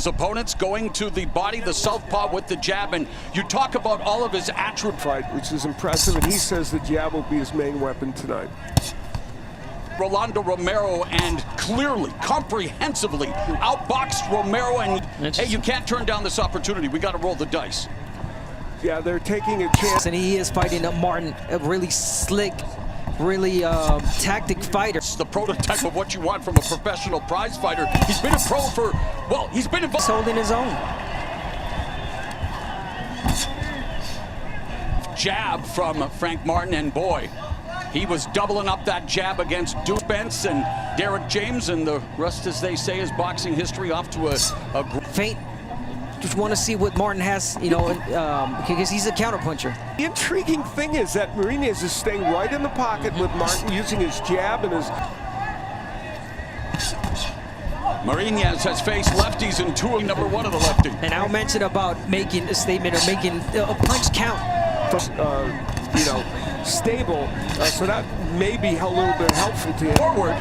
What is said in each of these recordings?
His opponents going to the body, the southpaw with the jab, and you talk about all of his attributes. Which is impressive, and he says the jab will be his main weapon tonight. Rolando Romero, and clearly, comprehensively outboxed Romero, and hey, you can't turn down this opportunity. We got to roll the dice. Yeah, they're taking a chance. And he is fighting up Martin, a really slick, really tactic fighter. It's the prototype of what you want from a professional prize fighter. He's been a pro for, well, he's been involved. He's holding his own. Jab from Frank Martin, and boy, he was doubling up that jab against Duke Spence and Derek James, and the rest, as they say, is boxing history off to a faint. Just want to see what Martin has, you know, because he's a counterpuncher. The intriguing thing is that Marinez is staying right in the pocket with Martin, using his jab and his... Marinez has faced lefties in two, number one of the lefty. And I'll mention about making a statement or making a punch count. You know, stable, so that may be a little bit helpful to him. Forward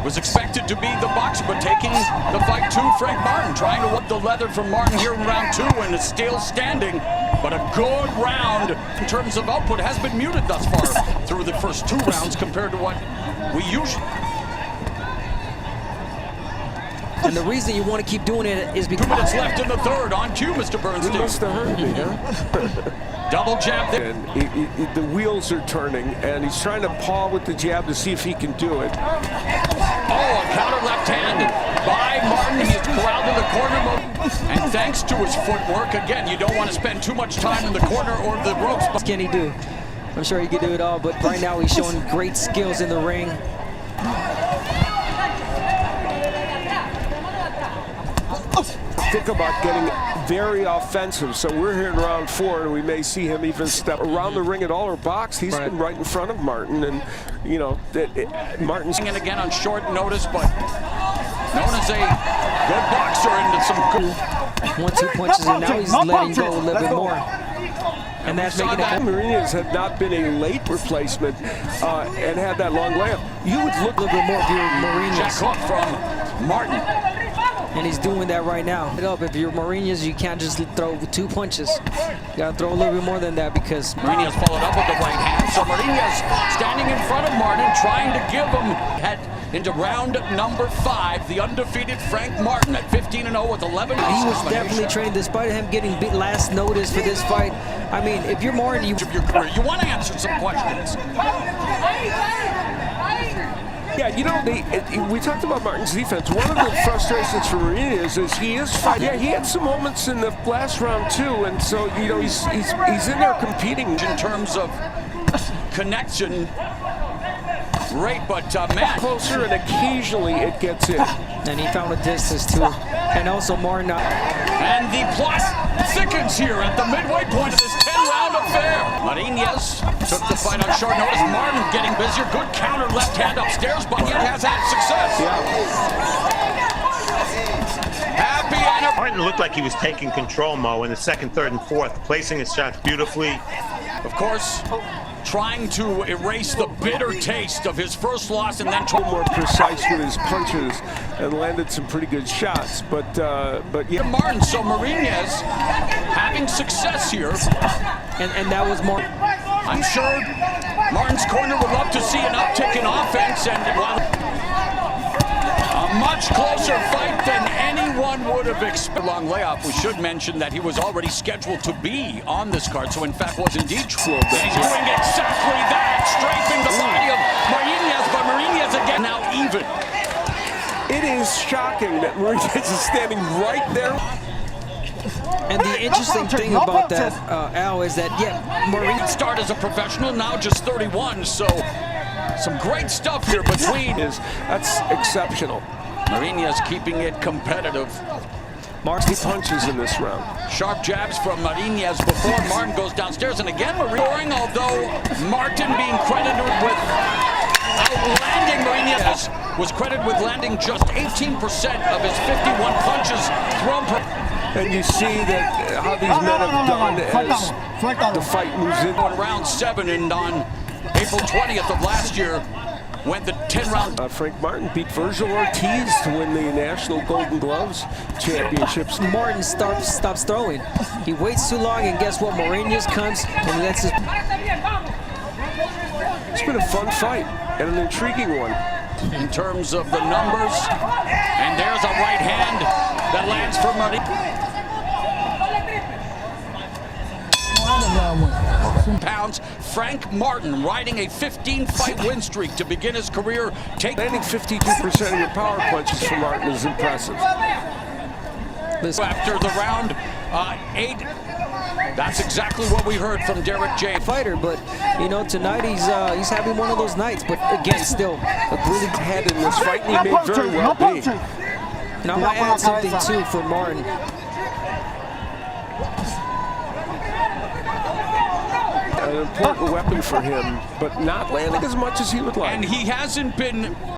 was expected to be the boxer, but taking the fight to Frank Martin, trying to whip the leather from Martin here in round two, and is still standing. But a good round in terms of output has been muted thus far through the first two rounds compared to what we usually. And the reason you want to keep doing it is because 2 minutes left in the third. On cue, Mr. Bernstein. It must have hurt me, huh? Double jab there. And the wheels are turning, and he's trying to paw with the jab to see if he can do it. Oh, a counter left hand by Martin. He is corralled in the corner. And thanks to his footwork, again, you don't want to spend too much time in the corner or the ropes. What can he do? I'm sure he can do it all, but right now he's showing great skills in the ring. Think about getting very offensive. So we're here in round four, and we may see him even step around the ring at all or box. He's been right in front of Martin, and you know Martin's in again on short notice, but known as a good boxer into some good 1-2 punches, and now he's letting go a little bit more. And that's making it. Marinez had not been a late replacement and had that long layup. You would look a little bit more if you're Marinez. Jack hook from Martin. And he's doing that right now. If you're Marinez, you can't just throw 2 punches. You gotta throw a little bit more than that, because Marinez followed up with the right hand. So Marinez standing in front of Martin, trying to give him head into round number 5. The undefeated Frank Martin at 15-0 with 11. He was definitely training, despite him getting last notice for this fight. I mean, if you're Martin, you want to answer some questions. Yeah, you know, we talked about Martin's defense. One of the frustrations for Marinez is he is fighting. Yeah, he had some moments in the last round too, and so you know he's in there competing in terms of connection rate, but man, closer, and occasionally it gets in. And he found a distance too, and also Martin. And the plot thickens here at the midway point of this 10-round affair. Marinez took the fight on short notice. Martin getting busier. Good counter left hand upstairs, but yet has had success. Happy anniversary. Martin looked like he was taking control, Mo, in the second, third, and fourth, placing his shots beautifully. Of course, trying to erase the bitter taste of his first loss, and then more precise with his punches and landed some pretty good shots. But yeah, Martin. So Marinez having success here, and that was more. I'm sure Martin's corner would love to see an uptick in offense, and well, a much closer fight than anyone would have expected. Long layoff. We should mention that he was already scheduled to be on this card, so in fact was indeed true. And he's doing exactly that, strafing the body of Marinez, but Marinez again now even. It is shocking that Marinez is standing right there. And the interesting thing about that, Al, is that, Marinez started as a professional, now just 31, so some great stuff here between. That's exceptional. Marinez keeping it competitive. Martin's punches in this round. Sharp jabs from Marinez before Martin goes downstairs, and again Marinez, although Martin being credited with outlanding Marinez was credited with landing just 18% of his 51 punches thrown per. And you see that how these men have done as the fight moves in. On round 7, and on April 20th of last year, went the 10-round. Frank Martin beat Virgil Ortiz to win the National Golden Gloves Championships. Martin stops throwing. He waits too long, and guess what? Mourinho's comes and lets his... It's been a fun fight and an intriguing one. In terms of the numbers, and there's a right hand that lands for Murray. Pounds. Frank Martin riding a 15-fight win streak to begin his career. Landing 52% of your power punches for Martin is impressive. After the round 8, that's exactly what we heard from Derek James. Fighter, but you know, tonight he's having one of those nights. But again, still a really Head in this fight, and he may very well be. And I'm gonna add something too for Martin. An important weapon for him, but not landing as much as he would like. And he hasn't been